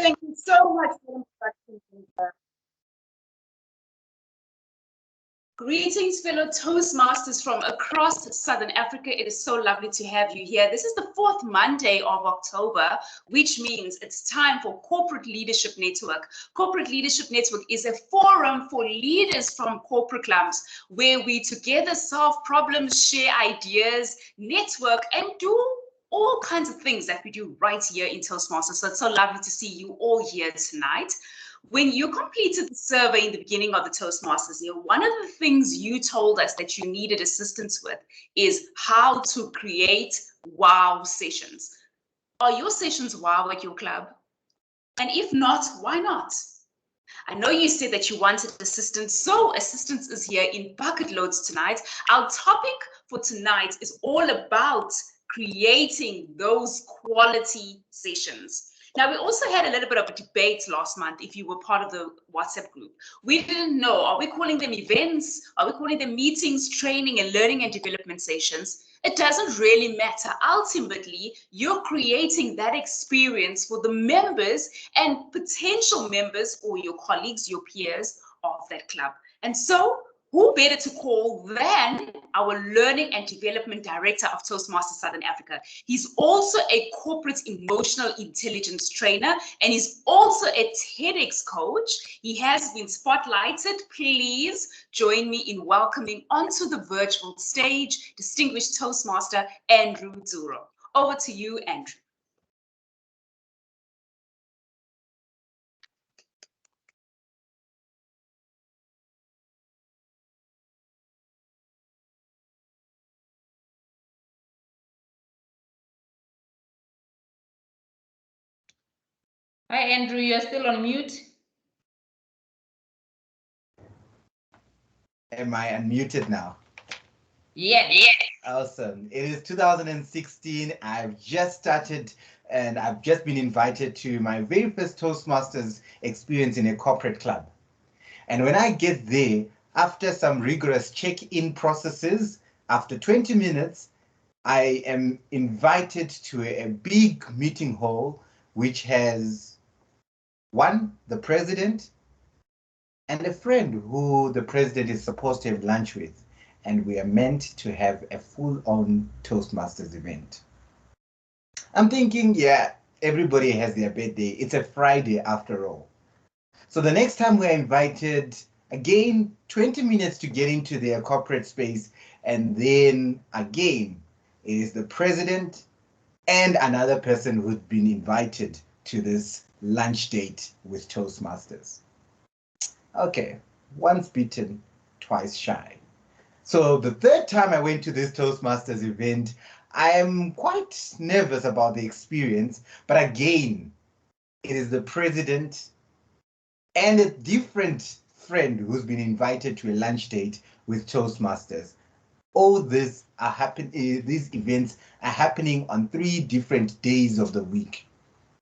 Thank you so much for the introduction. Greetings, fellow Toastmasters from across Southern Africa. It is so lovely to have you here. This is the fourth Monday of October, which means it's time for Corporate Leadership Network. Corporate Leadership Network is a forum for leaders from corporate clubs where we together solve problems, share ideas, network, and do all kinds of things that we do right here in Toastmasters. So it's so lovely to see you all here tonight. When you completed the survey in the beginning of the Toastmasters year, one of the things you told us that you needed assistance with is how to create wow sessions. Are your sessions wow at your club? And if not, why not? I know you said that you wanted assistance, so assistance is here in bucket loads tonight. Our topic for tonight is all about creating those quality sessions. Now, we also had a little bit of a debate last month if you were part of the WhatsApp group. We didn't know, are we calling them events? Are we calling them meetings, training, and learning and development sessions? It doesn't really matter. Ultimately, you're creating that experience for the members and potential members or your colleagues, your peers of that club. And so, who better to call than our Learning and Development Director of Toastmasters Southern Africa? He's also a corporate emotional intelligence trainer, and he's also a TEDx coach. He has been spotlighted. Please join me in welcoming onto the virtual stage distinguished Toastmaster Andrew Tsuro. Over to you, Andrew. Hi, Andrew, you're still on mute. Am I unmuted now? Yeah. Awesome. It is 2016. I've just started and I've just been invited to my very first Toastmasters experience in a corporate club. And when I get there, after some rigorous check-in processes, after 20 minutes, I am invited to a big meeting hall, which has the president, and a friend who the president is supposed to have lunch with. And we are meant to have a full-on Toastmasters event. I'm thinking, yeah, everybody has their birthday. It's a Friday after all. So the next time we're invited, again, 20 minutes to get into their corporate space. And then again, it is the president and another person who's been invited to this lunch date with Toastmasters. Okay, once bitten, twice shy. So the third time I went to this Toastmasters event, I am quite nervous about the experience, but again, it is the president and a different friend who's been invited to a lunch date with Toastmasters. All these events are happening on 3 different days of the week.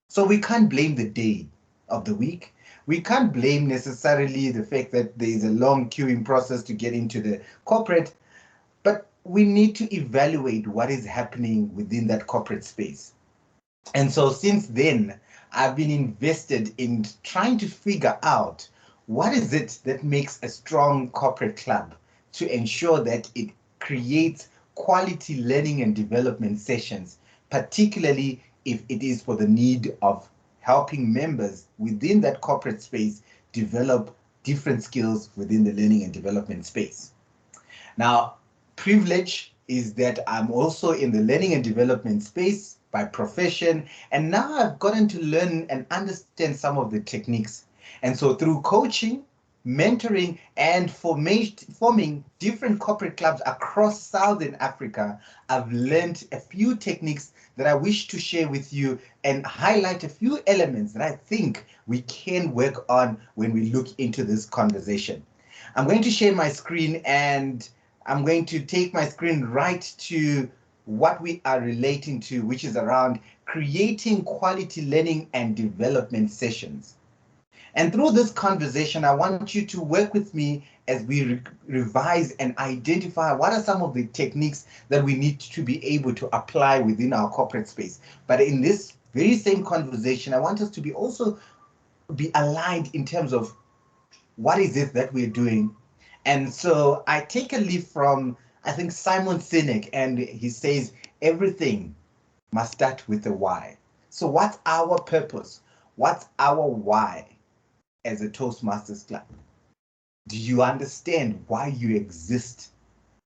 So we can't blame the day of the week. We can't blame necessarily the fact that there is a long queuing process to get into the corporate, but we need to evaluate what is happening within that corporate space. And so since then, I've been invested in trying to figure out what is it that makes a strong corporate club to ensure that it creates quality learning and development sessions, particularly if it is for the need of helping members within that corporate space develop different skills within the learning and development space. Now, privilege is that I'm also in the learning and development space by profession, and now I've gotten to learn and understand some of the techniques. And so through coaching, mentoring, and forming different corporate clubs across Southern Africa, I've learned a few techniques that I wish to share with you and highlight a few elements that I think we can work on when we look into this conversation. I'm going to share my screen, and I'm going to take my screen right to what we are relating to, which is around creating quality learning and development sessions. And through this conversation, I want you to work with me as we revise and identify what are some of the techniques that we need to be able to apply within our corporate space. But in this very same conversation, I want us to be also be aligned in terms of what is it that we're doing. And so I take a leaf from, I think, Simon Sinek, and he says everything must start with a why. So what's our purpose? What's our why as a Toastmasters Club? Do you understand why you exist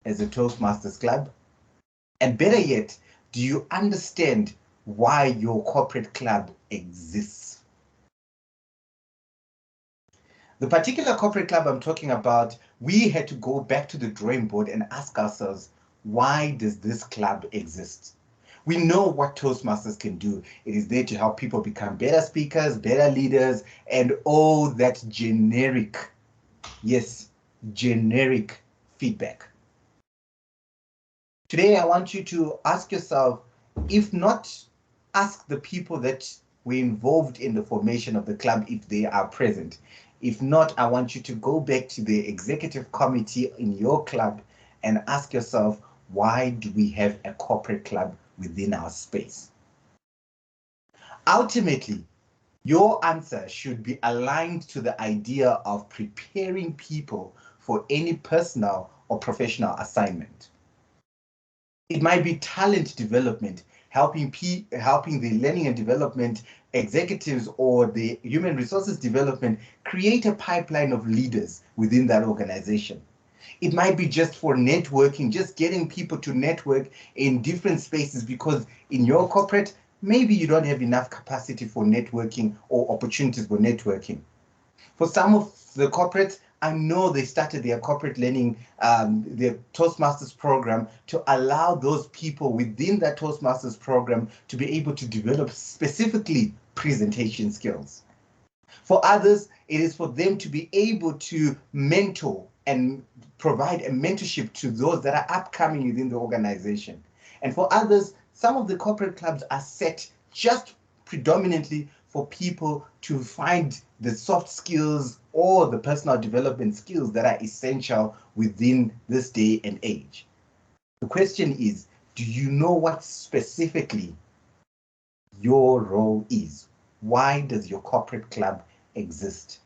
as a Toastmasters Club? And better yet, do you understand why your corporate club exists? The particular corporate club I'm talking about, we had to go back to the drawing board and ask ourselves, why does this club exist? We know what Toastmasters can do. It is there to help people become better speakers, better leaders, and all that generic, yes, generic feedback. Today, I want you to ask yourself, if not, ask the people that were involved in the formation of the club if they are present. If not, I want you to go back to the executive committee in your club and ask yourself, why do we have a corporate club within our space? Ultimately, your answer should be aligned to the idea of preparing people for any personal or professional assignment. It might be talent development, helping the learning and development executives or the human resources development create a pipeline of leaders within that organization. It might be just for networking, just getting people to network in different spaces, because in your corporate, maybe you don't have enough capacity for networking or opportunities for networking. For some of the corporates, I know they started their corporate learning, their Toastmasters program, to allow those people within that Toastmasters program to be able to develop specifically presentation skills. For others, it is for them to be able to mentor and provide a mentorship to those that are upcoming within the organization. And for others, some of the corporate clubs are set just predominantly for people to find the soft skills or the personal development skills that are essential within this day and age. The question is, do you know what specifically your role is? Why does your corporate club exist?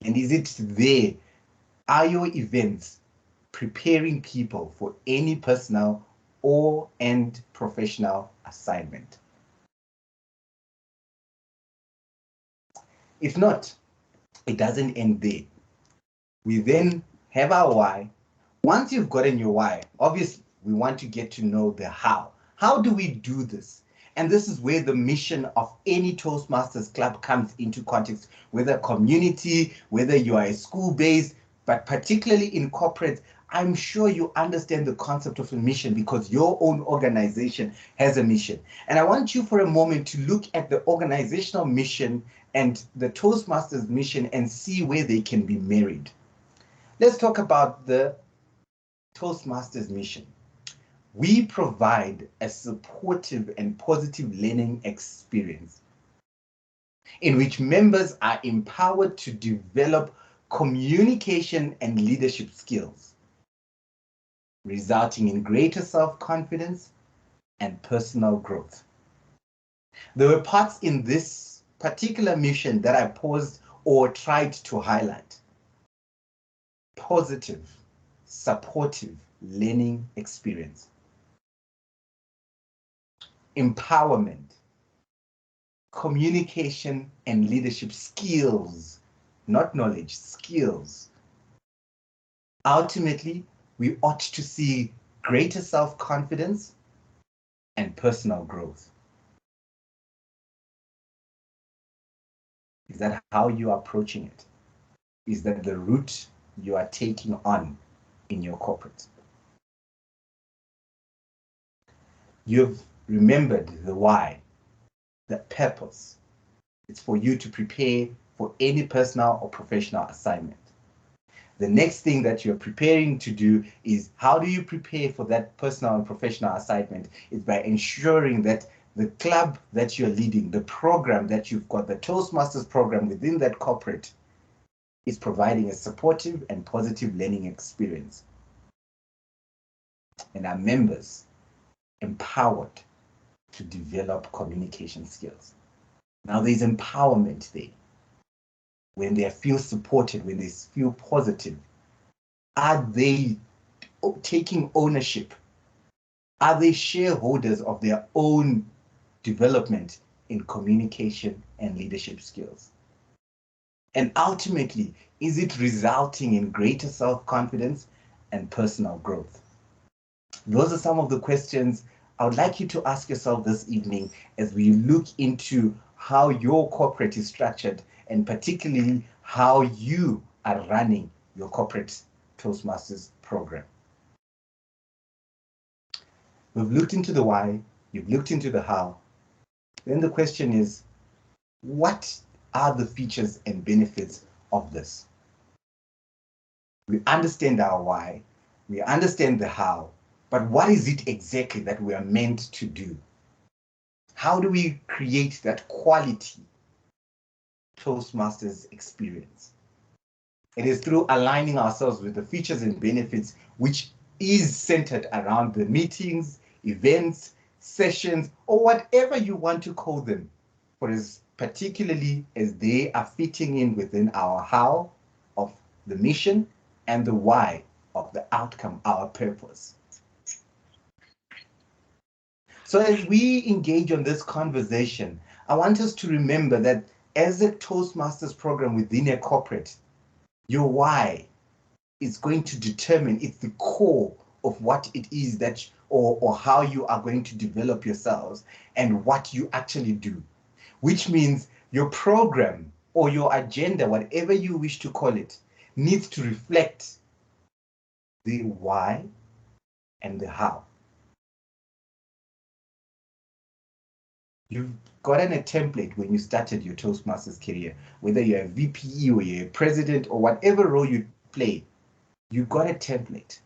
And is it there? Are your events preparing people for any personal or and professional assignment? If not, it doesn't end there. We then have our why. Once you've gotten your why, obviously we want to get to know the how. How do we do this? And this is where the mission of any Toastmasters club comes into context, whether community, whether you are a school-based, but particularly in corporate. I'm sure you understand the concept of a mission because your own organization has a mission. And I want you for a moment to look at the organizational mission and the Toastmasters mission and see where they can be married. Let's talk about the Toastmasters mission. We provide a supportive and positive learning experience in which members are empowered to develop communication and leadership skills, resulting in greater self-confidence and personal growth. There were parts in this particular mission that I paused or tried to highlight. Positive, supportive learning experience. Empowerment, communication and leadership skills, not knowledge, skills. Ultimately, we ought to see greater self-confidence and personal growth. Is that how you are approaching it? Is that the route you are taking on in your corporate? You've remembered the why, the purpose. It's for you to prepare for any personal or professional assignment. The next thing that you're preparing to do is, how do you prepare for that personal and professional assignment? Is by ensuring that the club that you're leading, the program that you've got, the Toastmasters program within that corporate, is providing a supportive and positive learning experience. And our members empowered to develop communication skills. Now there's empowerment there. When they feel supported, when they feel positive, are they taking ownership? Are they shareholders of their own development in communication and leadership skills? And ultimately, is it resulting in greater self-confidence and personal growth? Those are some of the questions I would like you to ask yourself this evening as we look into how your corporate is structured and particularly how you are running your corporate Toastmasters program. We've looked into the why, you've looked into the how. Then the question is, what are the features and benefits of this? We understand our why, we understand the how, but what is it exactly that we are meant to do? How do we create that quality Toastmasters experience? It is through aligning ourselves with the features and benefits, which is centered around the meetings, events, sessions, or whatever you want to call them, for as particularly as they are fitting in within our how of the mission and the why of the outcome, our purpose. So as we engage on this conversation, I want us to remember that as a Toastmasters program within a corporate, your why is going to determine, it's the core of what it is that, or how you are going to develop yourselves and what you actually do, which means your program or your agenda, whatever you wish to call it, needs to reflect the why and the how. You've gotten a template when you started your Toastmasters career, whether you're a VPE or you're a president or whatever role you play, you got a template.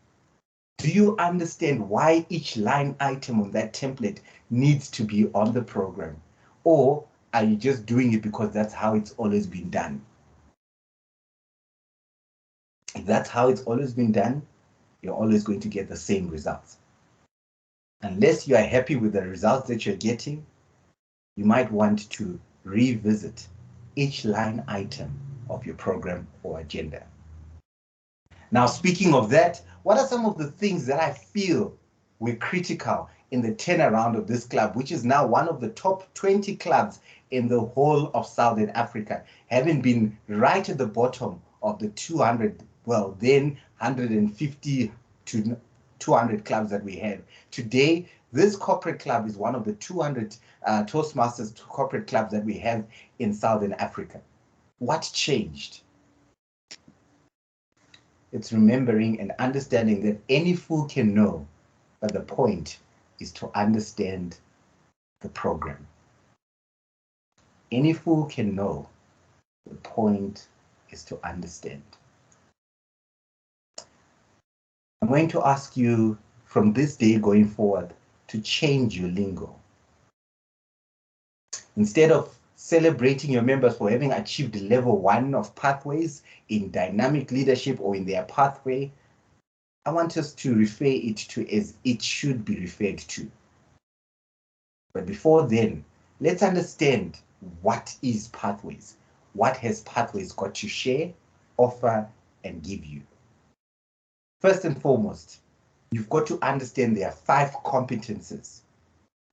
Do you understand why each line item on that template needs to be on the program? Or are you just doing it because that's how it's always been done? If that's how it's always been done, you're always going to get the same results. Unless you are happy with the results that you're getting, you might want to revisit each line item of your program or agenda. Now, speaking of that, what are some of the things that I feel were critical in the turnaround of this club, which is now one of the top 20 clubs in the whole of Southern Africa, having been right at the bottom of the 200, well, then 150 to 200 clubs that we have. Today, this corporate club is one of the 200 Toastmasters corporate clubs that we have in Southern Africa. What changed? It's remembering and understanding that any fool can know, but the point is to understand the program. Any fool can know, the point is to understand. I'm going to ask you from this day going forward to change your lingo. Instead of celebrating your members for having achieved level 1 of pathways in dynamic leadership or in their pathway, I want us to refer it to as it should be referred to. But before then, let's understand what is pathways. What has pathways got to share, offer, and give you? First and foremost, you've got to understand there are 5 competences.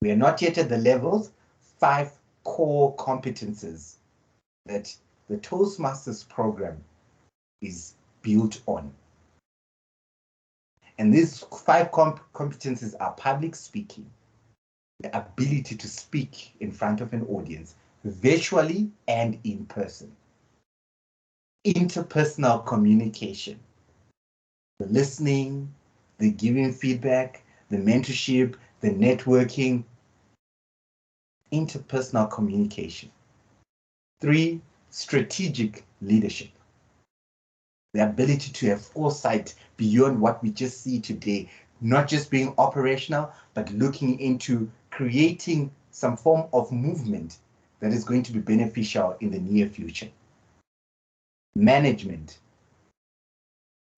We are not yet at the levels, 5 core competences that the Toastmasters program is built on. And these 5 competences are public speaking, the ability to speak in front of an audience, virtually and in person, interpersonal communication, the listening, the giving feedback, the mentorship, the networking, interpersonal communication. 3, strategic leadership. The ability to have foresight beyond what we just see today, not just being operational, but looking into creating some form of movement that is going to be beneficial in the near future. Management.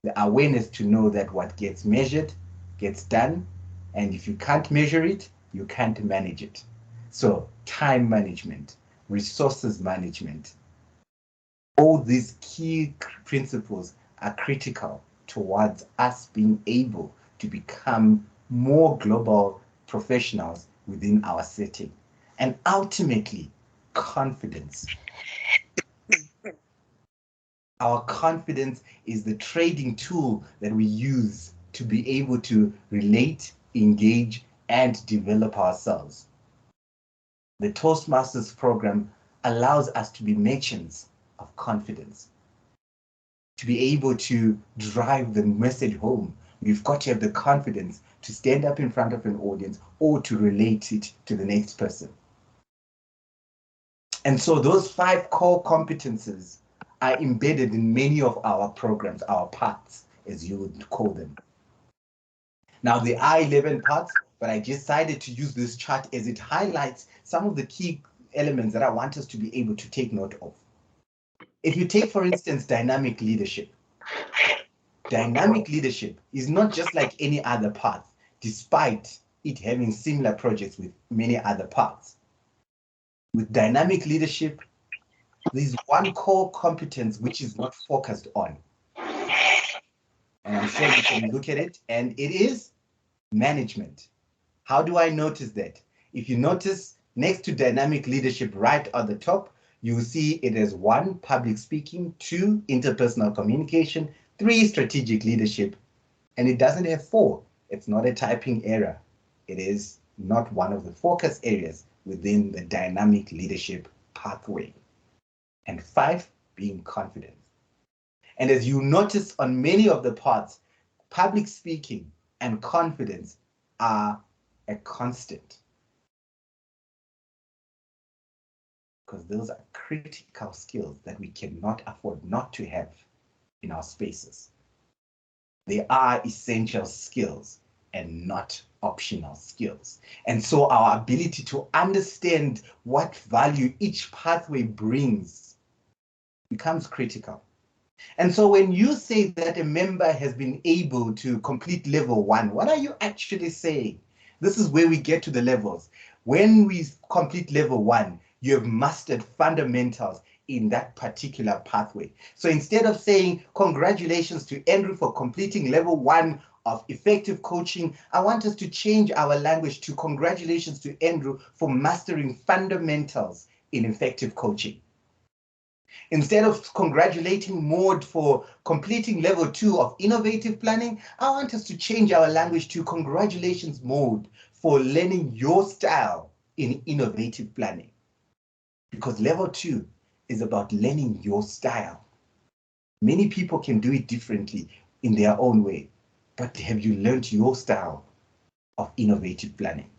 The awareness to know that what gets measured gets done, and if you can't measure it, you can't manage it. So time management, resources management, all these key principles are critical towards us being able to become more global professionals within our setting. And ultimately, confidence. Our confidence is the trading tool that we use to be able to relate, engage, and develop ourselves. The Toastmasters program allows us to be merchants of confidence. To be able to drive the message home, we've got to have the confidence to stand up in front of an audience or to relate it to the next person. And so those 5 core competences are embedded in many of our programs, our parts, as you would call them. Now, there are 11 parts, but I decided to use this chart as it highlights some of the key elements that I want us to be able to take note of. If you take, for instance, dynamic leadership. Dynamic leadership is not just like any other path, despite it having similar projects with many other paths. With dynamic leadership, there's one core competence which is not focused on. And I'm sure you can look at it, and it is management. How do I notice that? If you notice next to dynamic leadership right at the top, you will see it as 1, public speaking, 2, interpersonal communication, 3, strategic leadership, and it doesn't have 4. It's not a typing error. It is not one of the focus areas within the dynamic leadership pathway. And 5, being confident. And as you notice on many of the parts, public speaking and confidence are a constant. Because those are critical skills that we cannot afford not to have in our spaces. They are essential skills and not optional skills. And so our ability to understand what value each pathway brings becomes critical. And so when you say that a member has been able to complete level 1, what are you actually saying? This is where we get to the levels. When we complete level 1, you have mastered fundamentals in that particular pathway. So instead of saying, congratulations to Andrew for completing level 1 of effective coaching, I want us to change our language to congratulations to Andrew for mastering fundamentals in effective coaching. Instead of congratulating Maud for completing level 2 of innovative planning, I want us to change our language to congratulations Maud for learning your style in innovative planning. Because level 2 is about learning your style. Many people can do it differently in their own way, but have you learned your style of innovative planning?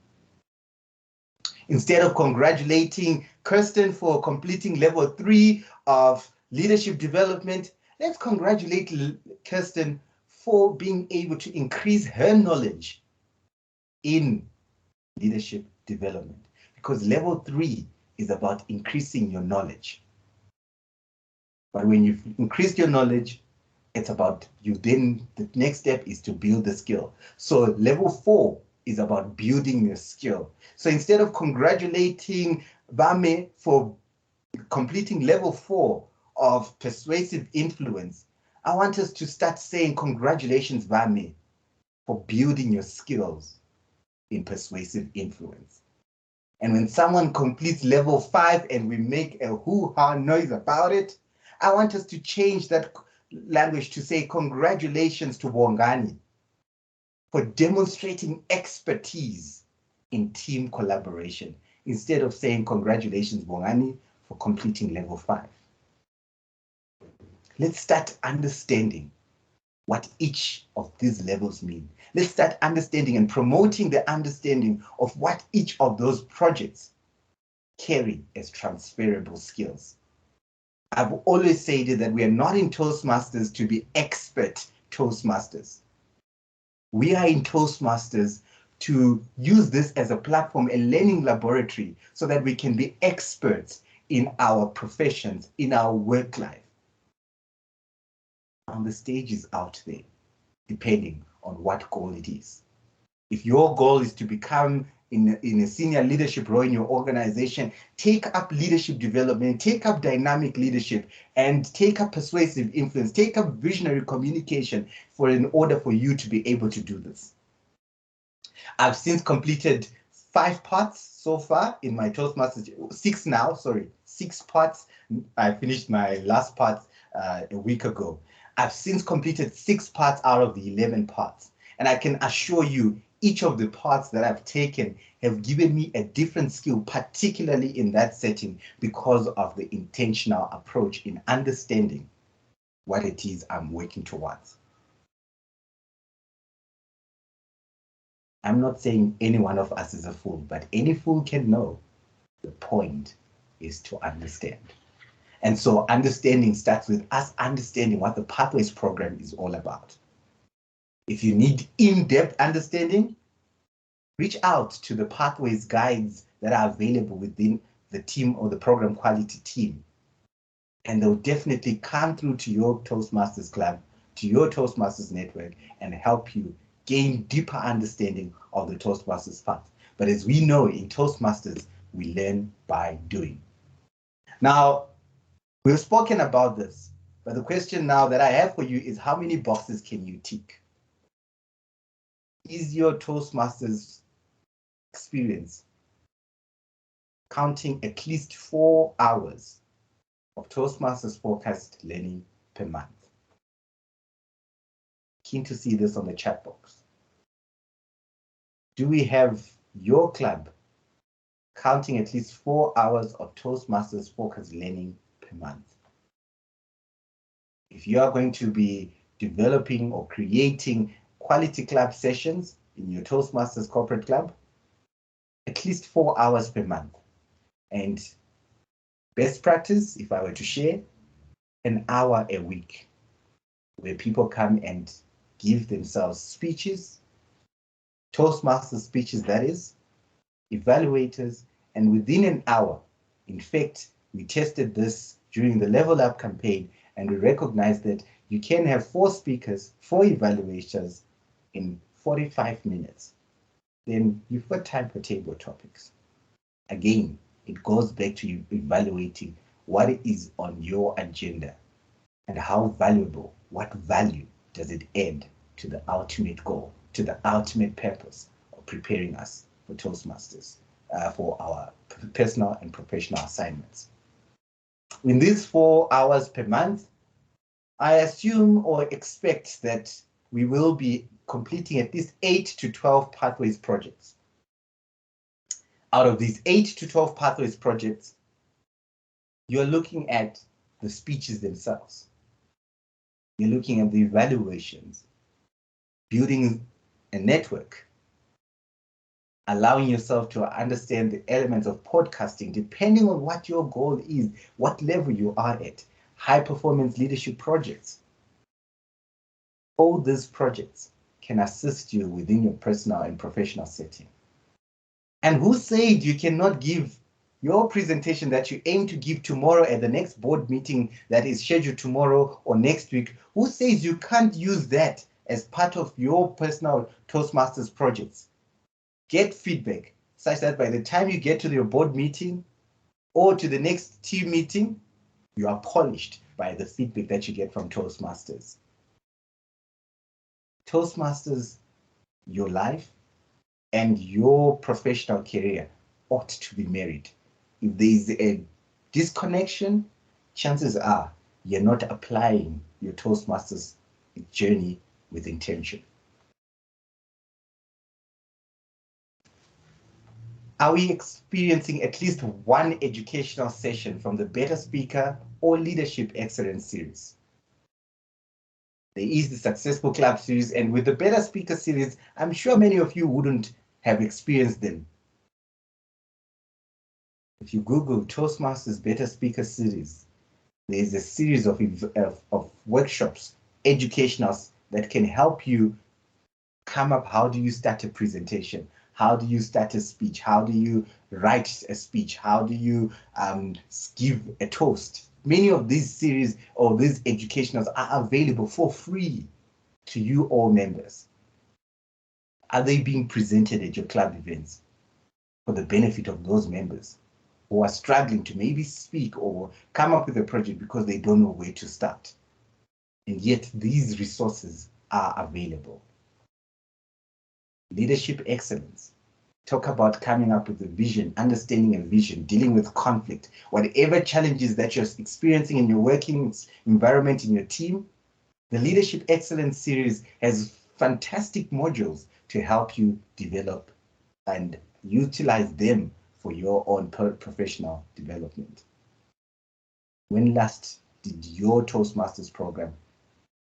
Instead of congratulating Kirsten for completing level 3 of leadership development, let's congratulate Kirsten for being able to increase her knowledge in leadership development. Because level 3 is about increasing your knowledge. But when you've increased your knowledge, it's about you then, the next step is to build the skill. So level 4 is about building your skill. So instead of congratulating Vame for completing level 4 of persuasive influence, I want us to start saying congratulations Vame for building your skills in persuasive influence. And when someone completes level 5 and we make a hoo-ha noise about it, I want us to change that language to say congratulations to Bongani for demonstrating expertise in team collaboration, instead of saying congratulations Bongani for completing level 5. Let's start understanding what each of these levels mean. Let's start understanding and promoting the understanding of what each of those projects carry as transferable skills. I've always said that we are not in Toastmasters to be expert Toastmasters. We are in Toastmasters to use this as a platform, a learning laboratory, so that we can be experts in our professions, in our work life. And the stage is out there, depending on what goal it is. If your goal is to become in a senior leadership role in your organization, take up leadership development, take up dynamic leadership, and take up persuasive influence, take up visionary communication in order for you to be able to do this. I've since completed 5 parts so far in my Toastmasters, 6 now, sorry, 6 parts. I finished my last part a week ago. I've since completed 6 parts out of the 11 parts. And I can assure you, each of the parts that I've taken have given me a different skill, particularly in that setting, because of the intentional approach in understanding what it is I'm working towards. I'm not saying any one of us is a fool, but any fool can know. The point is to understand. And so understanding starts with us understanding what the Pathways program is all about. If you need in-depth understanding, reach out to the Pathways guides that are available within the team or the program quality team. And they'll definitely come through to your Toastmasters club, to your Toastmasters network, and help you gain deeper understanding of the Toastmasters path. But as we know in Toastmasters, we learn by doing. Now, we've spoken about this, but the question now that I have for you is how many boxes can you tick? Is your Toastmasters experience counting at least 4 hours of Toastmasters focused learning per month? Keen to see this on the chat box. Do we have your club counting at least 4 hours of Toastmasters focused learning per month? If you are going to be developing or creating quality club sessions in your Toastmasters corporate club, at least 4 hours per month. And best practice, if I were to share, an hour a week, where people come and give themselves speeches, Toastmasters speeches that is, evaluators, and within an hour, in fact, we tested this during the Level Up campaign, and we recognized that you can have 4 speakers, 4 evaluators in 45 minutes. Then you've got time for table topics. Again, it goes back to you evaluating what is on your agenda and how valuable, what value does it add to the ultimate goal, to the ultimate purpose of preparing us for Toastmasters, for our personal and professional assignments. In these 4 hours per month, I assume or expect that we will be completing at least 8 to 12 Pathways projects. Out of these 8 to 12 Pathways projects, you're looking at the speeches themselves. You're looking at the evaluations, building a network, allowing yourself to understand the elements of podcasting, depending on what your goal is, what level you are at, high performance leadership projects. All these projects can assist you within your personal and professional setting. And who said you cannot give your presentation that you aim to give tomorrow at the next board meeting that is scheduled tomorrow or next week? Who says you can't use that as part of your personal Toastmasters projects? Get feedback such that by the time you get to your board meeting or to the next team meeting, you are polished by the feedback that you get from Toastmasters. Toastmasters, your life and your professional career ought to be married. If there is a disconnection, chances are you're not applying your Toastmasters journey with intention. Are we experiencing at least one educational session from the Better Speaker or Leadership Excellence series? There is the Successful Club series, and with the Better Speaker series, I'm sure many of you wouldn't have experienced them. If you Google Toastmasters Better Speaker series, there is a series of workshops, educationals that can help you come up. How do you start a presentation? How do you start a speech? How do you write a speech? How do you give a toast? Many of these series or these educationals are available for free to you all members. Are they being presented at your club events? for the benefit of those members who are struggling to maybe speak or come up with a project because they don't know where to start. And yet these resources are available. Leadership excellence. Talk about coming up with a vision, understanding a vision, dealing with conflict, whatever challenges that you're experiencing in your working environment, in your team. The Leadership Excellence series has fantastic modules to help you develop and utilize them for your own professional development. When last did your Toastmasters program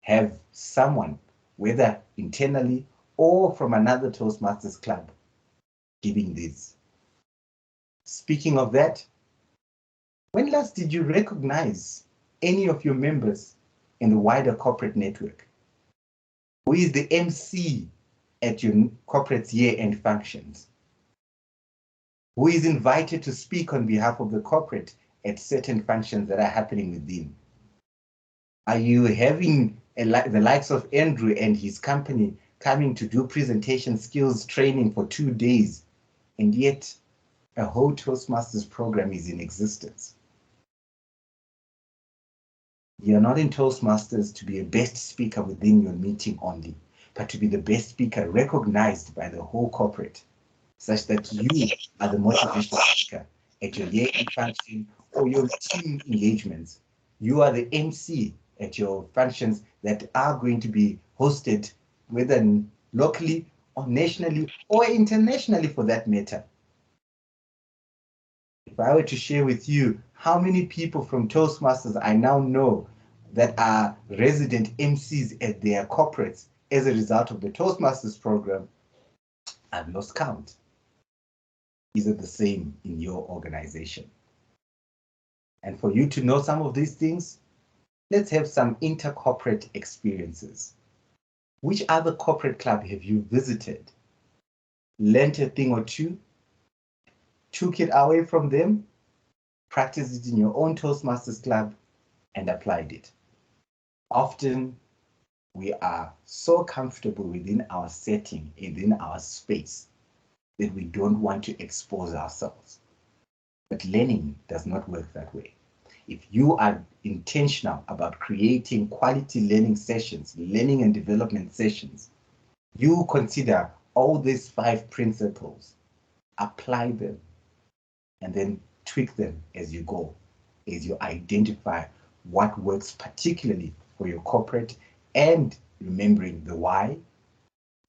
have someone, whether internally or from another Toastmasters club, giving this? Speaking of that, when last did you recognize any of your members in the wider corporate network? Who is the MC at your corporate's year-end functions? Who is invited to speak on behalf of the corporate at certain functions that are happening within? Are you having the likes of Andrew and his company coming to do presentation skills training for 2 days, and yet a whole Toastmasters program is in existence? You're not in Toastmasters to be a best speaker within your meeting only, but to be the best speaker recognized by the whole corporate, such that you are the motivational speaker at your year-end function or your team engagements. You are the MC at your functions that are going to be hosted, whether locally or nationally or internationally for that matter. If I were to share with you how many people from Toastmasters I now know that are resident MCs at their corporates as a result of the Toastmasters program, I've lost count. Is it the same in your organization? And for you to know some of these things, let's have some inter-corporate experiences. Which other corporate club have you visited, learned a thing or two, took it away from them, practiced it in your own Toastmasters club, and applied it? Often, we are so comfortable within our setting, within our space, that we don't want to expose ourselves. But learning does not work that way. If you are intentional about creating quality learning sessions, learning and development sessions, you consider all these 5 principles, apply them, and then tweak them as you go, as you identify what works particularly for your corporate, and remembering the why,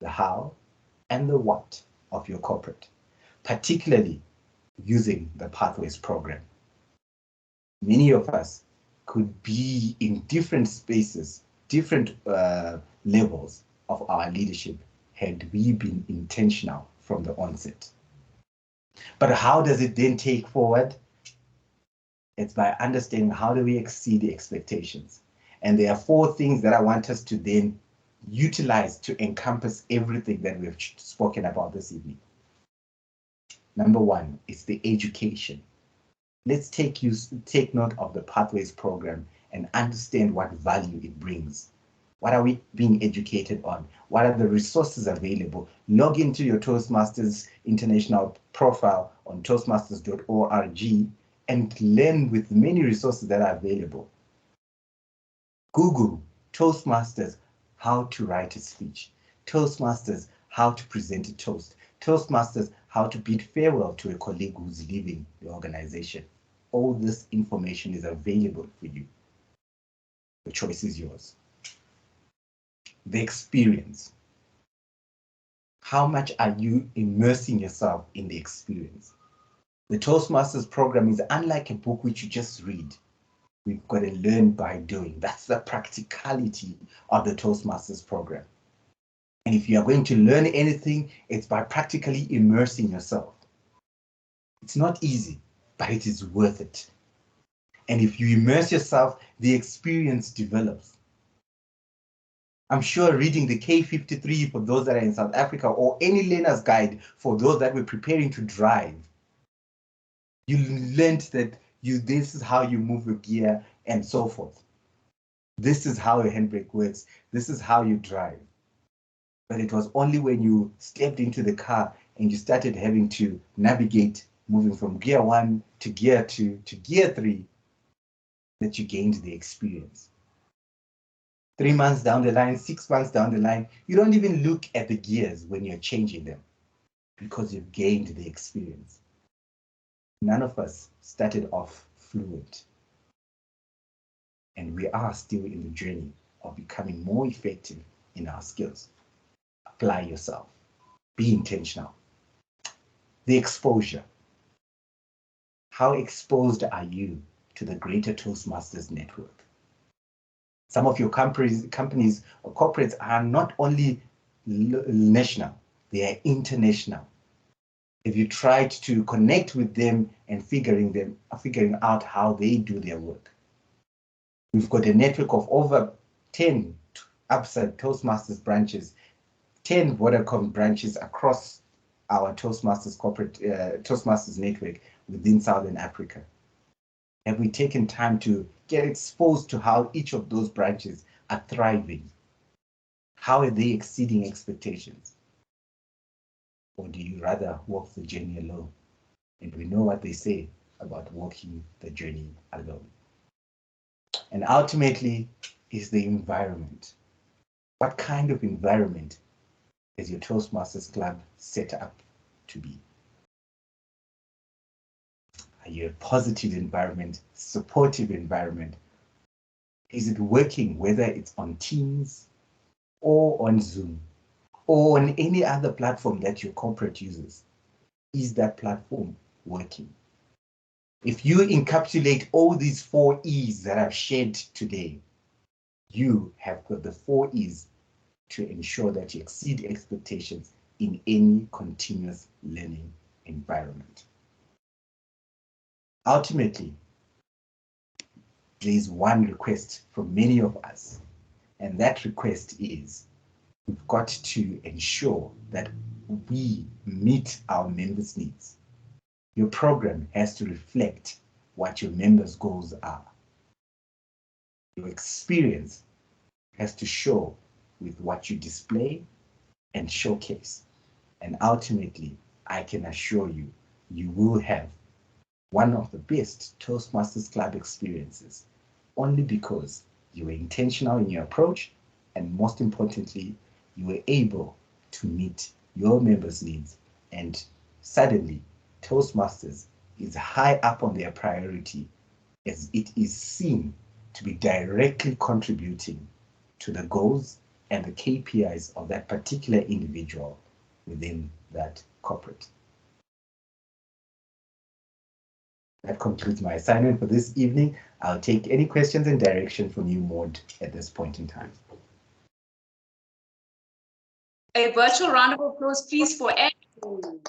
the how, and the what of your corporate, particularly using the Pathways program. Many of us could be in different spaces, different levels of our leadership had we been intentional from the onset. But how does it then take forward? It's by understanding how do we exceed the expectations. And there are 4 things that I want us to then utilize to encompass everything that we've spoken about this evening. Number 1 is the education. Let's take note of the Pathways program and understand what value it brings. What are we being educated on? What are the resources available? Log into your Toastmasters International profile on toastmasters.org and learn with many resources that are available. Google Toastmasters, how to write a speech. Toastmasters, how to present a toast. Toastmasters, how to bid farewell to a colleague who's leaving the organization. All this information is available for you. The choice is yours. The experience. How much are you immersing yourself in the experience? The Toastmasters program is unlike a book which you just read. We've got to learn by doing. That's the practicality of the Toastmasters program. And if you are going to learn anything, it's by practically immersing yourself. It's not easy, but it is worth it. And if you immerse yourself, the experience develops. I'm sure reading the K53 for those that are in South Africa, or any learner's guide for those that were preparing to drive, you learned that this is how you move your gear and so forth. This is how a handbrake works. This is how you drive. But it was only when you stepped into the car and you started having to navigate, moving from gear 1 to gear 2 to gear 3, that you gained the experience. 3 months down the line, 6 months down the line, you don't even look at the gears when you're changing them because you've gained the experience. None of us started off fluent, and we are still in the journey of becoming more effective in our skills. Apply yourself. Be intentional. The exposure. How exposed are you to the greater Toastmasters network? Some of your companies or corporates are not only national, they are international. Have you tried to connect with them and figuring out how they do their work? We've got a network of over 10 upside Toastmasters branches, 10 Vodacom branches across our Toastmasters corporate Toastmasters network within Southern Africa. Have we taken time to get exposed to how each of those branches are thriving? How are they exceeding expectations? Or do you rather walk the journey alone? And we know what they say about walking the journey alone. And ultimately, is the environment. What kind of environment is your Toastmasters Club set up to be? Are you a positive environment, supportive environment? Is it working, whether it's on Teams or on Zoom or on any other platform that your corporate uses? Is that platform working? If you encapsulate all these 4 E's that I've shared today, you have got the 4 E's to ensure that you exceed expectations in any continuous learning environment. Ultimately, there is one request from many of us, and that request is we've got to ensure that we meet our members' needs. Your program has to reflect what your members' goals are. Your experience has to show with what you display and showcase. And ultimately, I can assure you, you will have one of the best Toastmasters Club experiences, only because you were intentional in your approach, and most importantly, you were able to meet your members' needs, and suddenly Toastmasters is high up on their priority as it is seen to be directly contributing to the goals and the KPIs of that particular individual within that corporate. That concludes my assignment for this evening. I'll take any questions and direction from you, Maud, at this point in time. A virtual round of applause, please, for Andrew.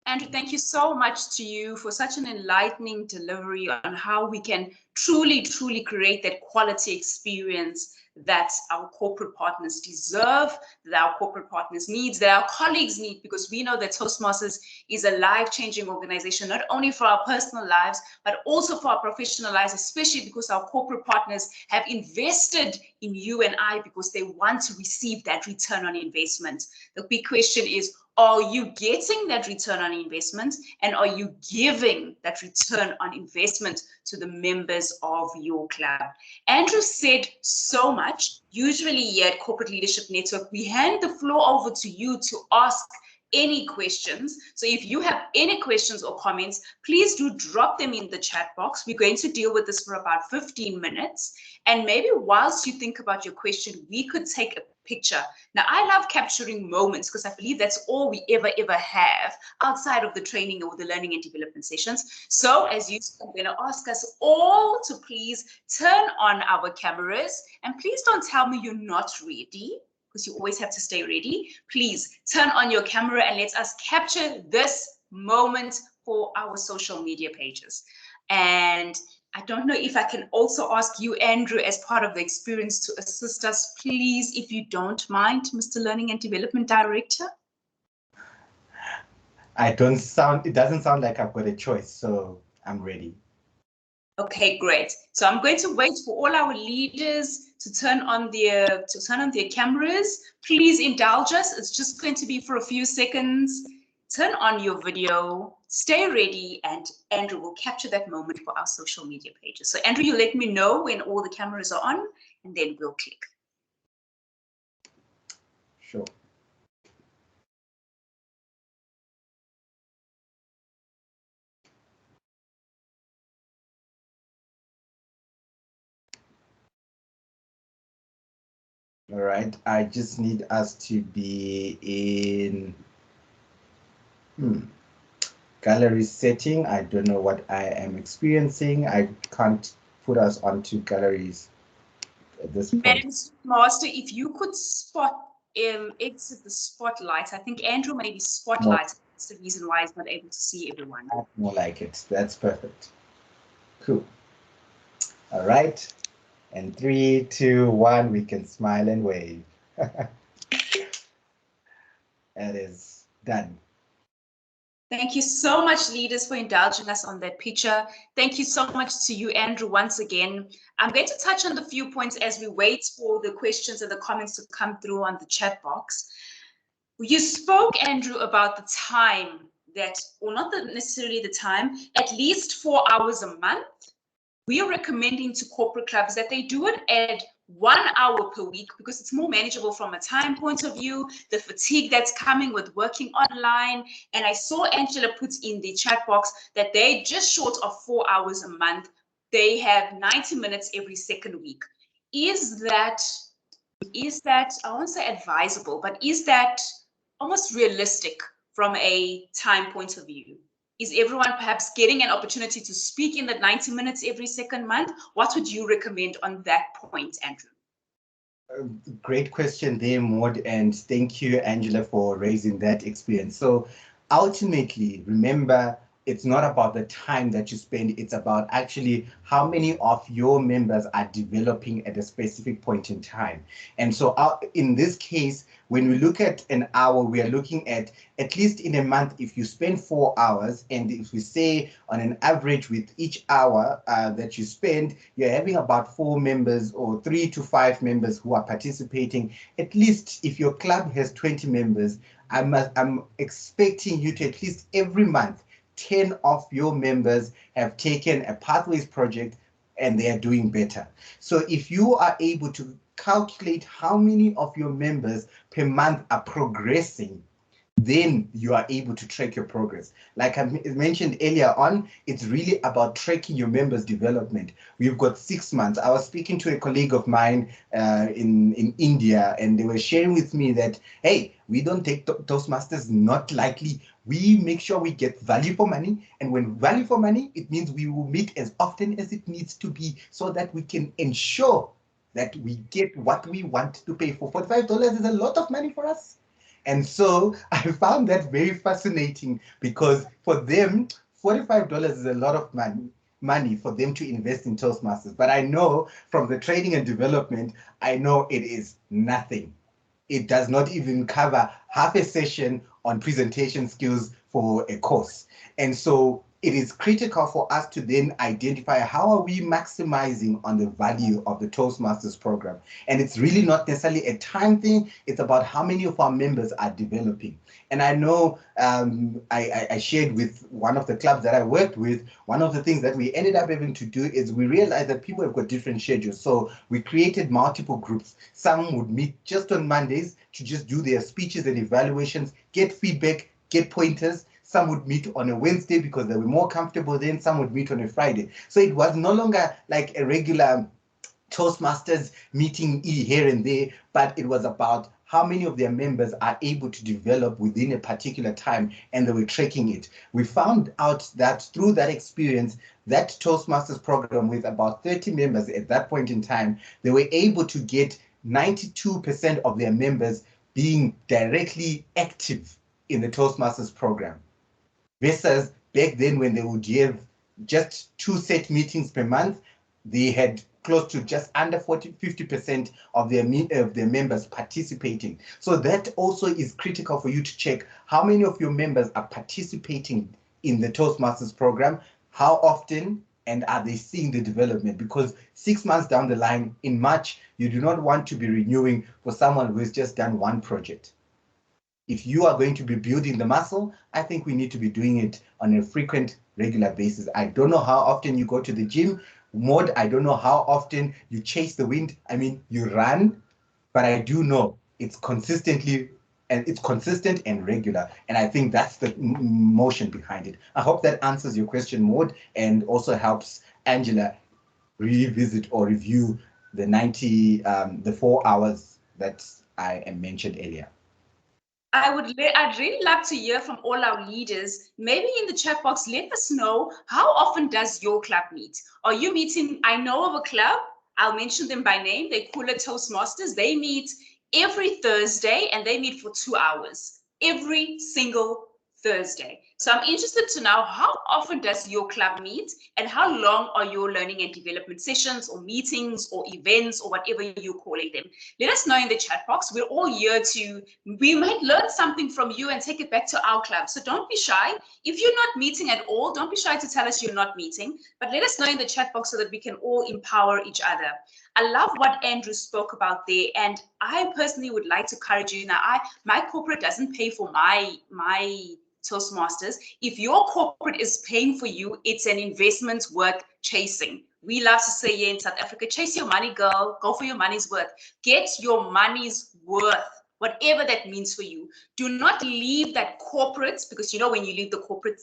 Andrew, thank you so much to you for such an enlightening delivery on how we can truly create that quality experience that our corporate partners deserve, that our corporate partners need, that our colleagues need, because we know that Toastmasters is a life-changing organization, not only for our personal lives, but also for our professional lives, especially because our corporate partners have invested in you and I because they want to receive that return on investment. The big question is, are you getting that return on investment, and are you giving that return on investment to the members of your club? Andrew said so much. Usually here at Corporate Leadership Network, we hand the floor over to you to ask any questions. So if you have any questions or comments, please do drop them in the chat box. We're going to deal with this for about 15 minutes. And maybe whilst you think about your question, we could take a picture. Now, I love capturing moments because I believe that's all we ever have outside of the training or the learning and development sessions. So as you said, I'm going to ask us all to please turn on our cameras, and please don't tell me you're not ready, because you always have to stay ready. Please turn on your camera and let us capture this moment for our social media pages. And I don't know if I can also ask you, Andrew, as part of the experience, to assist us, please, if you don't mind, Mr. Learning and Development Director. It doesn't sound like I've got a choice, so I'm ready. Okay, great. So I'm going to wait for all our leaders to turn on their cameras. Please indulge us. It's just going to be for a few seconds. Turn on your video, stay ready, and Andrew will capture that moment for our social media pages. So Andrew, you let me know when all the cameras are on, and then we'll click. Sure. All right, I just need us to be in gallery setting. I don't know what I am experiencing. I can't put us onto galleries at this point. Master, if you could exit the spotlight. I think Andrew may be spotlight. That's the reason why he's not able to see everyone. More like it. That's perfect. Cool. All right. And 3, 2, 1, we can smile and wave. That is done. Thank you so much, leaders, for indulging us on that picture. Thank you so much to you, Andrew, once again. I'm going to touch on the few points as we wait for the questions and the comments to come through on the chat box. You spoke, Andrew, about the time that, or not necessarily the time, at least 4 hours a month. We are recommending to corporate clubs that they do it at 1 hour per week because it's more manageable from a time point of view, the fatigue that's coming with working online. And I saw Angela put in the chat box that they're just short of 4 hours a month. They have 90 minutes every second week. Is that, I won't say advisable, but is that almost realistic from a time point of view? Is everyone perhaps getting an opportunity to speak in that 90 minutes every second month? What would you recommend on that point, Andrew? Great question there, Maud, and thank you, Angela, for raising that experience. So ultimately, remember, it's not about the time that you spend, it's about actually how many of your members are developing at a specific point in time. And so in this case, when we look at an hour, we are looking at least in a month, if you spend 4 hours, and if we say on an average with each hour that you spend, you're having about 4 members or 3 to 5 members who are participating. At least if your club has 20 members, I'm expecting you to at least every month 10 of your members have taken a Pathways project and they are doing better. So if you are able to calculate how many of your members per month are progressing, then you are able to track your progress. Like I mentioned earlier on, it's really about tracking your members' development. We've got 6 months. I was speaking to a colleague of mine in India, and they were sharing with me that, hey, we don't take Toastmasters not lightly. We make sure we get value for money. And when value for money, it means we will meet as often as it needs to be so that we can ensure that we get what we want to pay for. $45 is a lot of money for us. And so I found that very fascinating because for them, $45 is a lot of money for them to invest in Toastmasters. But I know from the training and development, I know it is nothing. It does not even cover half a session on presentation skills for a course. And so it is critical for us to then identify how are we maximizing on the value of the Toastmasters program. And it's really not necessarily a time thing, it's about how many of our members are developing. And I know I shared with one of the clubs that I worked with, one of the things that we ended up having to do is we realized that people have got different schedules. So we created multiple groups. Some would meet just on Mondays to just do their speeches and evaluations, get feedback, get pointers. Some would meet on a Wednesday because they were more comfortable then. Some would meet on a Friday. So it was no longer like a regular Toastmasters meeting here and there, but it was about how many of their members are able to develop within a particular time, and they were tracking it. We found out that through that experience, that Toastmasters program with about 30 members at that point in time, they were able to get 92% of their members being directly active in the Toastmasters program. Versus back then when they would have just 2 set meetings per month, they had close to just under 50% of their members participating. So that also is critical for you to check how many of your members are participating in the Toastmasters program, how often, And are they seeing the development? Because 6 months down the line, in March, you do not want to be renewing for someone who has just done one project. If you are going to be building the muscle, I think we need to be doing it on a frequent, regular basis. I don't know how often you go to the gym. Maud, I don't know how often you chase the wind. I mean, you run, but I do know it's consistently and it's consistent and regular. And I think that's the motion behind it. I hope that answers your question, Maud, and also helps Angela revisit or review the 4 hours that I mentioned earlier. I'd really love to hear from all our leaders. Maybe in the chat box, let us know, how often does your club meet? Are you meeting? I know of a club, I'll mention them by name. They call it Toastmasters. They meet every Thursday and they meet for 2 hours every single Thursday. So I'm interested to know, how often does your club meet and how long are your learning and development sessions or meetings or events or whatever you're calling them? Let us know in the chat box. We're all here we might learn something from you and take it back to our club. So don't be shy. If you're not meeting at all, don't be shy to tell us you're not meeting, but let us know in the chat box so that we can all empower each other. I love what Andrew spoke about there, and I personally would like to encourage you. Now, my corporate doesn't pay for my Toastmasters. If your corporate is paying for you, it's an investment worth chasing. We love to say here in South Africa, chase your money, girl. Go for your money's worth. Get your money's worth, whatever that means for you. Do not leave that corporate, because you know when you leave the corporate,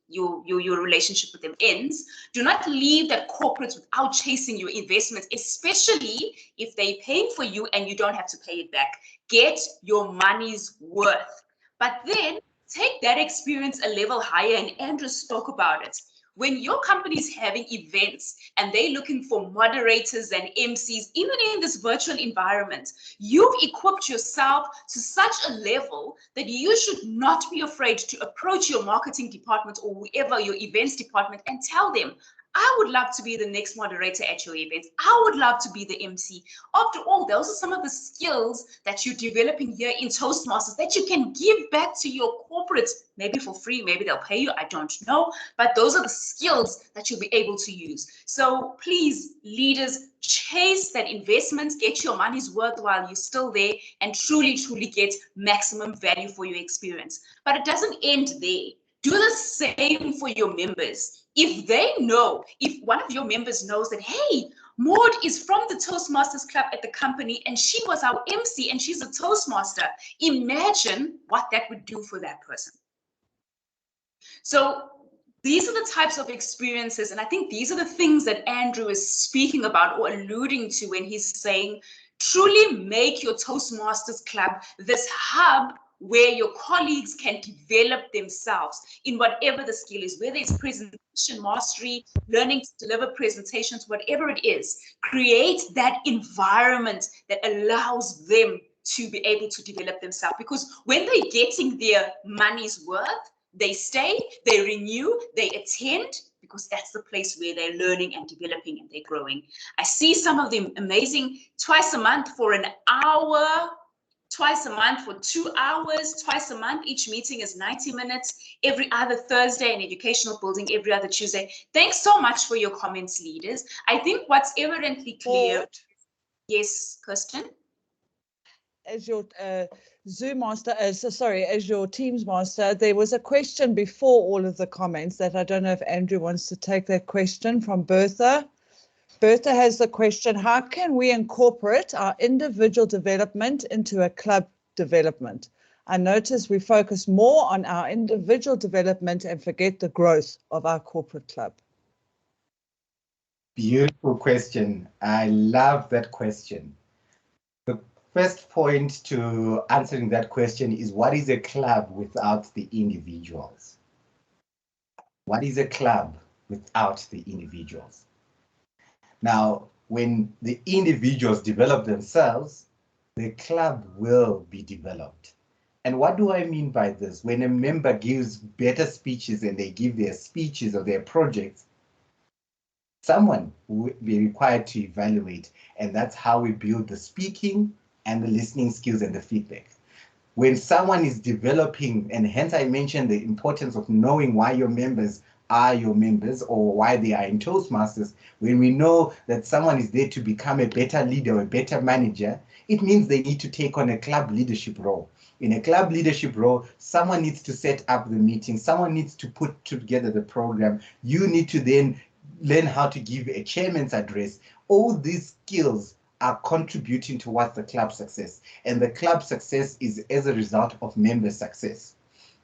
your relationship with them ends. Do not leave that corporate without chasing your investments, especially if they're paying for you and you don't have to pay it back. Get your money's worth. But then take that experience a level higher, and Andrew spoke about it. When your company is having events and they're looking for moderators and MCs, even in this virtual environment, you've equipped yourself to such a level that you should not be afraid to approach your marketing department or whoever, your events department, and tell them, I would love to be the next moderator at your event. I would love to be the MC. After all, those are some of the skills that you're developing here in Toastmasters that you can give back to your corporates, maybe for free, maybe they'll pay you, I don't know. But those are the skills that you'll be able to use. So please, leaders, chase that investment, get your money's worth while you're still there, and truly, truly get maximum value for your experience. But it doesn't end there. Do the same for your members. If they know, if one of your members knows that, hey, Maud is from the Toastmasters Club at the company and she was our MC and she's a Toastmaster, imagine what that would do for that person. So these are the types of experiences, and I think these are the things that Andrew is speaking about or alluding to when he's saying, truly make your Toastmasters Club this hub where your colleagues can develop themselves in whatever the skill is, whether it's presentation mastery, learning to deliver presentations, whatever it is. Create that environment that allows them to be able to develop themselves, because when they're getting their money's worth, they stay, they renew, they attend, because that's the place where they're learning and developing and they're growing. I see some of them amazing, twice a month for an hour, twice a month for 2 hours, twice a month. Each meeting is 90 minutes, every other Thursday, and educational building every other Tuesday. Thanks so much for your comments, leaders. I think what's evidently clear. Maud, Yes, Kirsten? as your Zoom master, as your Teams master, there was a question before all of the comments that I don't know if Andrew wants to take that question from Bertha. Bertha has the question, how can we incorporate our individual development into a club development? I notice we focus more on our individual development and forget the growth of our corporate club. Beautiful question. I love that question. The first point to answering that question is, what is a club without the individuals? What is a club without the individuals? Now, when the individuals develop themselves, the club will be developed. And what do I mean by this? When a member gives better speeches and they give their speeches or their projects, someone will be required to evaluate, and that's how we build the speaking and the listening skills and the feedback. When someone is developing, and hence I mentioned the importance of knowing why your members are your members or why they are in Toastmasters, when we know that someone is there to become a better leader or a better manager, it means they need to take on a club leadership role. In a club leadership role, someone needs to set up the meeting, someone needs to put together the program. You need to then learn how to give a chairman's address. All these skills are contributing towards the club success, and the club success is as a result of member success.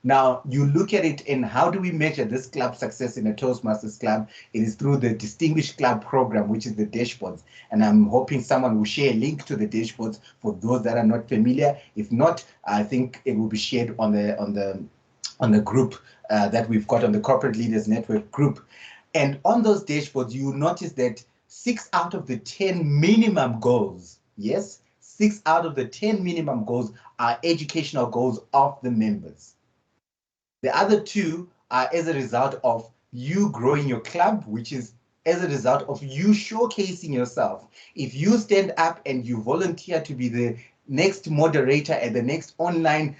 Now, you look at it and how do we measure this club success in a Toastmasters club? It is through the Distinguished Club program, which is the dashboards. And I'm hoping someone will share a link to the dashboards for those that are not familiar. If not, I think it will be shared on the group that we've got on the Corporate Leaders Network group. And on those dashboards, you will notice that 6 out of the 10 minimum goals, yes, 6 out of the 10 minimum goals are educational goals of the members. The other 2 are as a result of you growing your club, which is as a result of you showcasing yourself. If you stand up and you volunteer to be the next moderator at the next online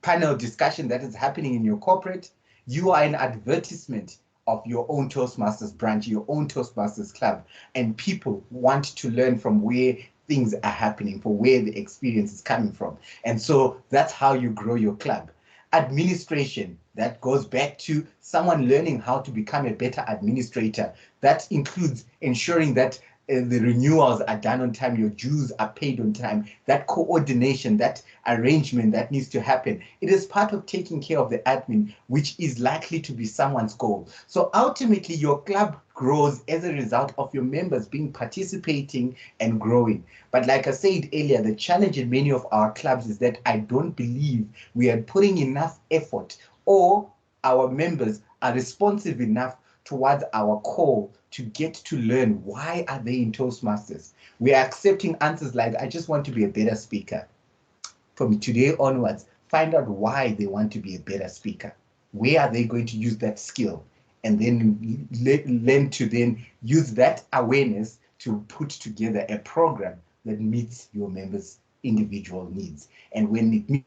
panel discussion that is happening in your corporate, you are an advertisement of your own Toastmasters branch, your own Toastmasters club, and people want to learn from where things are happening, for where the experience is coming from. And so that's how you grow your club. Administration, that goes back to someone learning how to become a better administrator. That includes ensuring that the renewals are done on time, your dues are paid on time, that coordination, that arrangement that needs to happen. It is part of taking care of the admin, which is likely to be someone's goal. So ultimately, your club grows as a result of your members being participating and growing. But like I said earlier, the challenge in many of our clubs is that I don't believe we are putting enough effort, or our members are responsive enough towards our call to get to learn why are they in Toastmasters. We are accepting answers like, I just want to be a better speaker. From today onwards, find out why they want to be a better speaker. Where are they going to use that skill? And then learn to then use that awareness to put together a program that meets your members' individual needs. And when it meets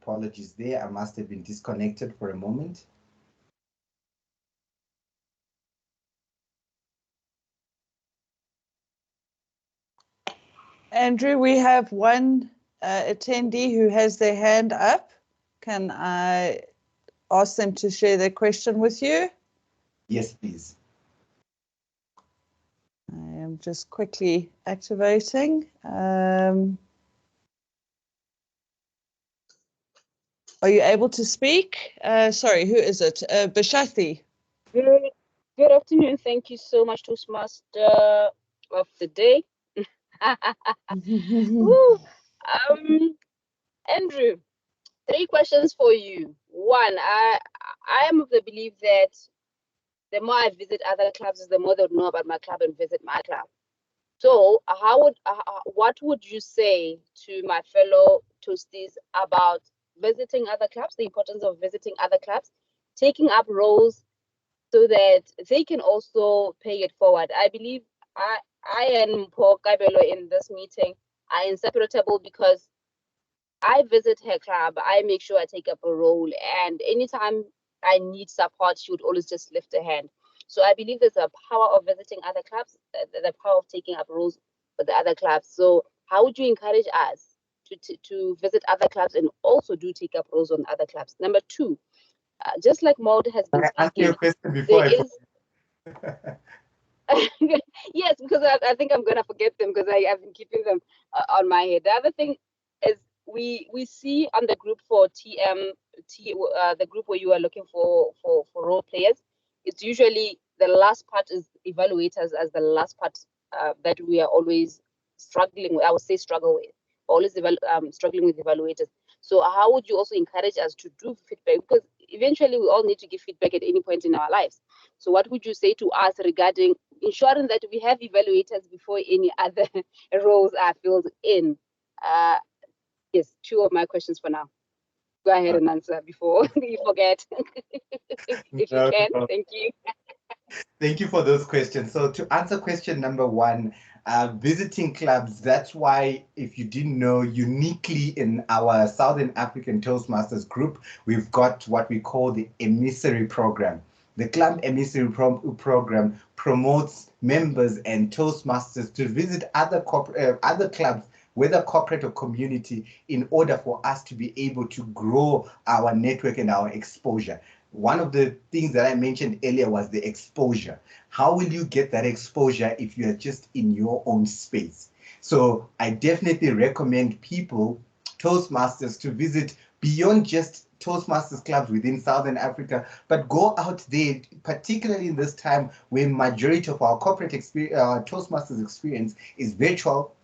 apologies there, I must have been disconnected for a moment. Andrew, we have one attendee who has their hand up. Can I ask them to share their question with you? Yes, please. I am just quickly activating. Are you able to speak? Sorry, who is it? Bashathi. Good afternoon. Thank you so much, Toastmaster of the day. Woo. Andrew, 3 questions for you. One, I am of the belief that the more I visit other clubs, the more they'll know about my club and visit my club. So, what would you say to my fellow Toasties about visiting other clubs, the importance of visiting other clubs, taking up roles so that they can also pay it forward? I believe I and Mpho Kabelo in this meeting are inseparable, because I visit her club, I make sure I take up a role, and anytime I need support, she would always just lift a hand. So I believe there's a power of visiting other clubs, the power of taking up roles with the other clubs. So how would you encourage us to visit other clubs and also do take up roles on other clubs? Number 2, just like Maud has been Can I answer your speaking, question before there is yes, because I think I'm gonna forget them, because I've been keeping them on my head. The other thing is we see on the group for TM the group where you are looking for role players, it's usually the last part is evaluators as the last part that we are always struggling with. I would say struggle with, always struggling with evaluators. So how would you also encourage us to do feedback? Because eventually we all need to give feedback at any point in our lives. So what would you say to us regarding ensuring that we have evaluators before any other roles are filled in? Yes, 2 of my questions for now. Go ahead and answer before you forget. If you can, thank you. Thank you for those questions. So to answer question number 1, visiting clubs, that's why, if you didn't know, uniquely in our Southern African Toastmasters group, we've got what we call the emissary program. The club emissary program promotes members and Toastmasters to visit other clubs, whether corporate or community, in order for us to be able to grow our network and our exposure. One of the things that I mentioned earlier was the exposure. How will you get that exposure if you are just in your own space? So I definitely recommend people, Toastmasters, to visit beyond just Toastmasters clubs within Southern Africa, but go out there, particularly in this time when majority of our corporate Toastmasters experience is virtual.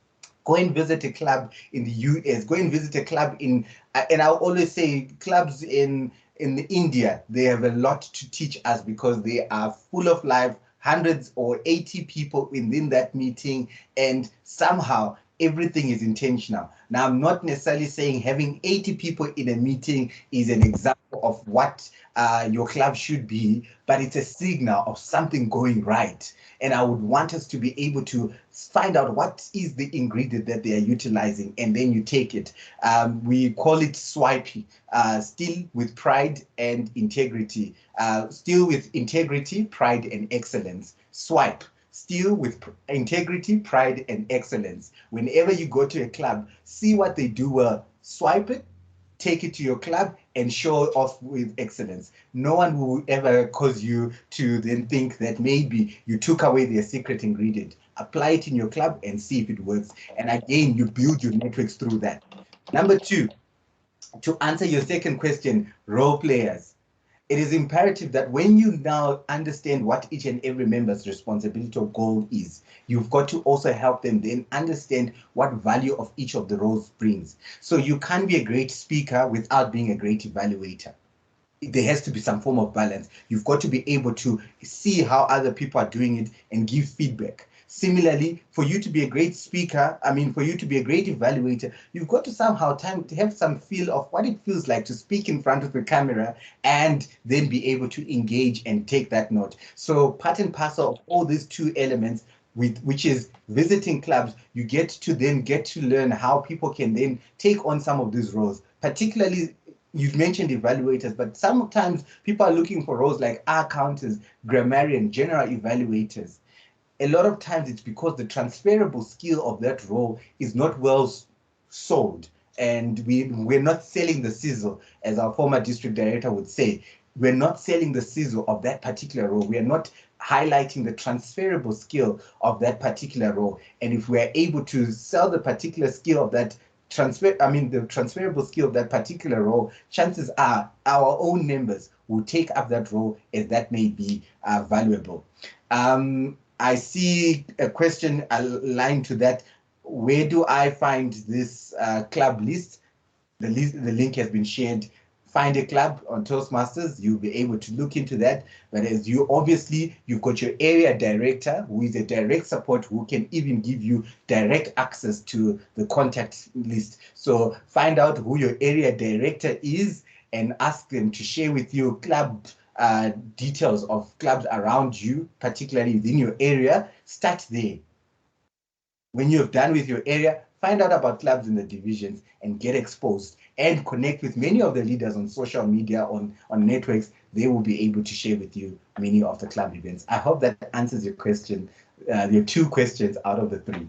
Go and visit a club in the US, go and visit a club in, and I'll always say clubs in India, they have a lot to teach us because they are full of life, hundreds or 80 people within that meeting, and somehow everything is intentional. Now, I'm not necessarily saying having 80 people in a meeting is an example of what your club should be, but it's a signal of something going right. And I would want us to be able to find out what is the ingredient that they are utilizing, and then you take it. We call it swipey, still with pride and integrity, still with integrity, pride, and excellence. Swipe. Still with integrity, pride, and excellence. Whenever you go to a club, see what they do well, swipe it, take it to your club, and show off with excellence. No one will ever cause you to then think that maybe you took away their secret ingredient. Apply it in your club and see if it works. And again, you build your networks through that. Number 2, to answer your second question, role players. It is imperative that when you now understand what each and every member's responsibility or goal is, you've got to also help them then understand what value of each of the roles brings. So you can't be a great speaker without being a great evaluator. There has to be some form of balance. You've got to be able to see how other people are doing it and give feedback. Similarly, for you to be a great speaker, for you to be a great evaluator, you've got to somehow have some feel of what it feels like to speak in front of the camera and then be able to engage and take that note. So part and parcel of all these 2 elements, which is visiting clubs, you get to learn how people can then take on some of these roles, particularly. You've mentioned evaluators, but sometimes people are looking for roles like accountants, grammarian, general evaluators. A lot of times it's because the transferable skill of that role is not well sold, and we're not selling the sizzle, as our former district director would say. We're not selling the sizzle of that particular role. We are not highlighting the transferable skill of that particular role. And if we're able to sell the particular skill of that the transferable skill of that particular role, chances are our own members will take up that role as that may be valuable. I see a question aligned to that. Where do I find this club list? The link has been shared. Find a club on Toastmasters, you'll be able to look into that. But as you've got your area director, who is a direct support, who can even give you direct access to the contact list. So find out who your area director is and ask them to share with you club details of clubs around you, particularly within your area. Start there. When you're done with your area, find out about clubs in the divisions and get exposed and connect with many of the leaders on social media, on networks. They will be able to share with you many of the club events. I hope that answers your question, your 2 questions out of the 3.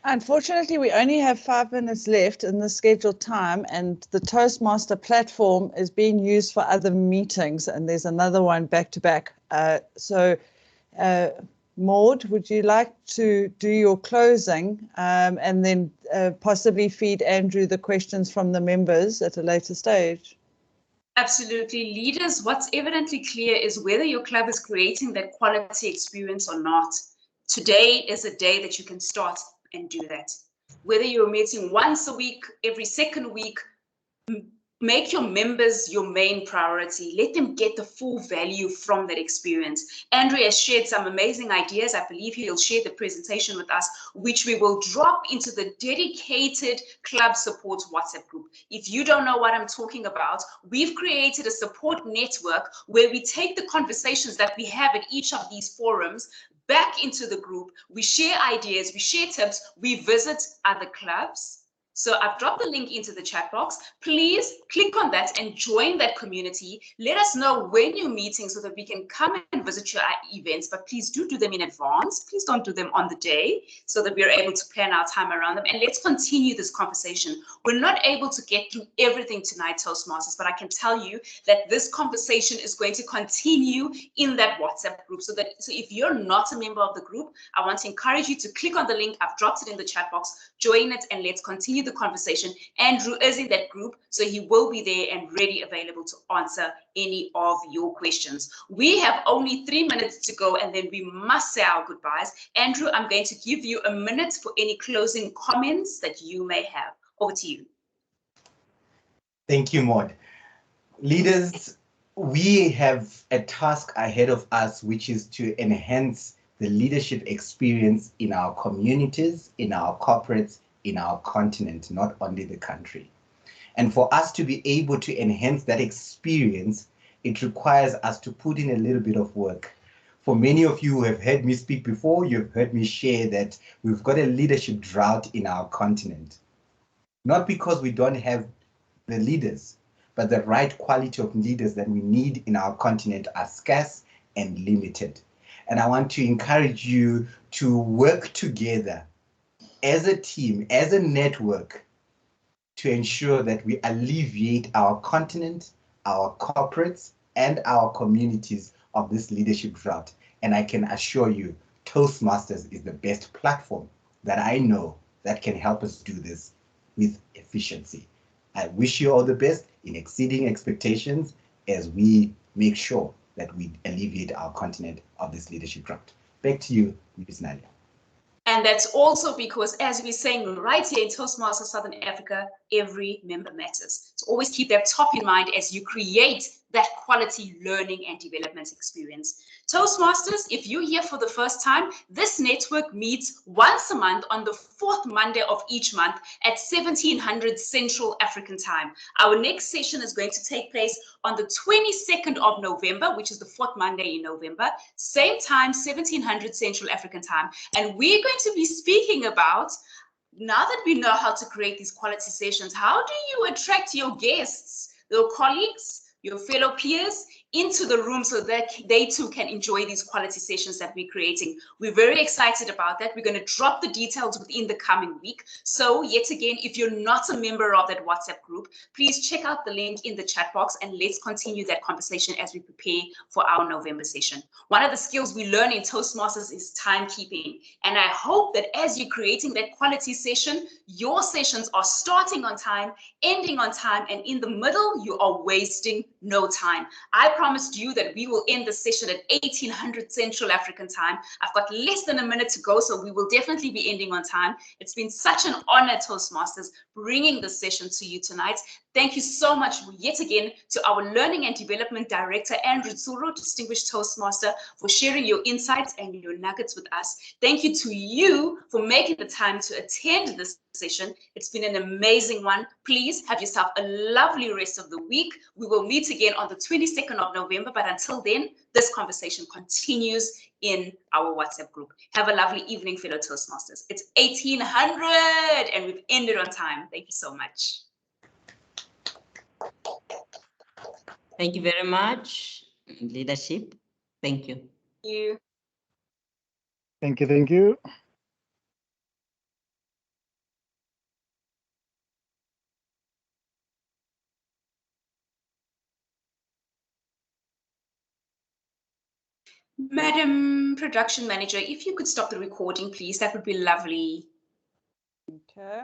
Unfortunately, we only have 5 minutes left in the scheduled time, and the Toastmaster platform is being used for other meetings, and there's another one back to back. So Maud, would you like to do your closing and then possibly feed Andrew the questions from the members at a later stage? Absolutely. Leaders, what's evidently clear is whether your club is creating that quality experience or not. Today is a day that you can start and do that. Whether you're meeting once a week, every second week, make your members your main priority. Let them get the full value from that experience. Andrew has shared some amazing ideas. I believe he'll share the presentation with us, which we will drop into the dedicated club support WhatsApp group. If you don't know what I'm talking about, we've created a support network where we take the conversations that we have at each of these forums back into the group. We share ideas, we share tips, we visit other clubs. So I've dropped the link into the chat box. Please click on that and join that community. Let us know when you're meeting so that we can come and visit your events, but please do them in advance. Please don't do them on the day so that we're able to plan our time around them. And let's continue this conversation. We're not able to get through everything tonight, Toastmasters, but I can tell you that this conversation is going to continue in that WhatsApp group. So if you're not a member of the group, I want to encourage you to click on the link. I've dropped it in the chat box. Join it and let's continue the conversation. Andrew is in that group, so he will be there and ready, available to answer any of your questions. We have only 3 minutes to go and then we must say our goodbyes. Andrew, I'm going to give you a minute for any closing comments that you may have. Over to you. Thank you, Maud. Leaders, we have a task ahead of us, which is to enhance the leadership experience in our communities, in our corporates, in our continent, not only the country. And for us to be able to enhance that experience, it requires us to put in a little bit of work. For many of you who have heard me speak before, you've heard me share that we've got a leadership drought in our continent. Not because we don't have the leaders, but the right quality of leaders that we need in our continent are scarce and limited. And I want to encourage you to work together as a team, as a network, to ensure that we alleviate our continent, our corporates, and our communities of this leadership drought. And I can assure you, Toastmasters is the best platform that I know that can help us do this with efficiency. I wish you all the best in exceeding expectations as we make sure that we alleviate our continent of this leadership drought. Back to you, Ms. Nadia. And that's also because, as we're saying right here in Toastmasters Southern Africa, every member matters. So always keep that top in mind as you create that quality learning and development experience. Toastmasters, if you're here for the first time, this network meets once a month on the 4th Monday of each month at 1700 Central African Time. Our next session is going to take place on the 22nd of November, which is the 4th Monday in November, same time, 1700 Central African Time. And we're going to be speaking about, now that we know how to create these quality sessions, how do you attract your guests, your colleagues, your fellow peers into the room so that they too can enjoy these quality sessions that we're creating. We're very excited about that. We're going to drop the details within the coming week. So yet again, if you're not a member of that WhatsApp group, please check out the link in the chat box and let's continue that conversation as we prepare for our November session. One of the skills we learn in Toastmasters is timekeeping. And I hope that as you're creating that quality session, your sessions are starting on time, ending on time, and in the middle, you are wasting no time. I promised you that we will end the session at 1800 Central African Time. I've got less than a minute to go, so we will definitely be ending on time. It's been such an honor, Toastmasters, bringing this session to you tonight. Thank you so much yet again to our Learning and Development Director, Andrew Tsuro, Distinguished Toastmaster, for sharing your insights and your nuggets with us. Thank you to you for making the time to attend this session. It's been an amazing one. Please have yourself a lovely rest of the week. We will meet again on the 22nd of November, but until then, this conversation continues in our WhatsApp group. Have a lovely evening, fellow Toastmasters. It's 1800 and we've ended on time. Thank you so much. Thank you very much, leadership. Thank you. Thank you. Thank you. Thank you. Madam Production Manager, if you could stop the recording, please, that would be lovely. Okay.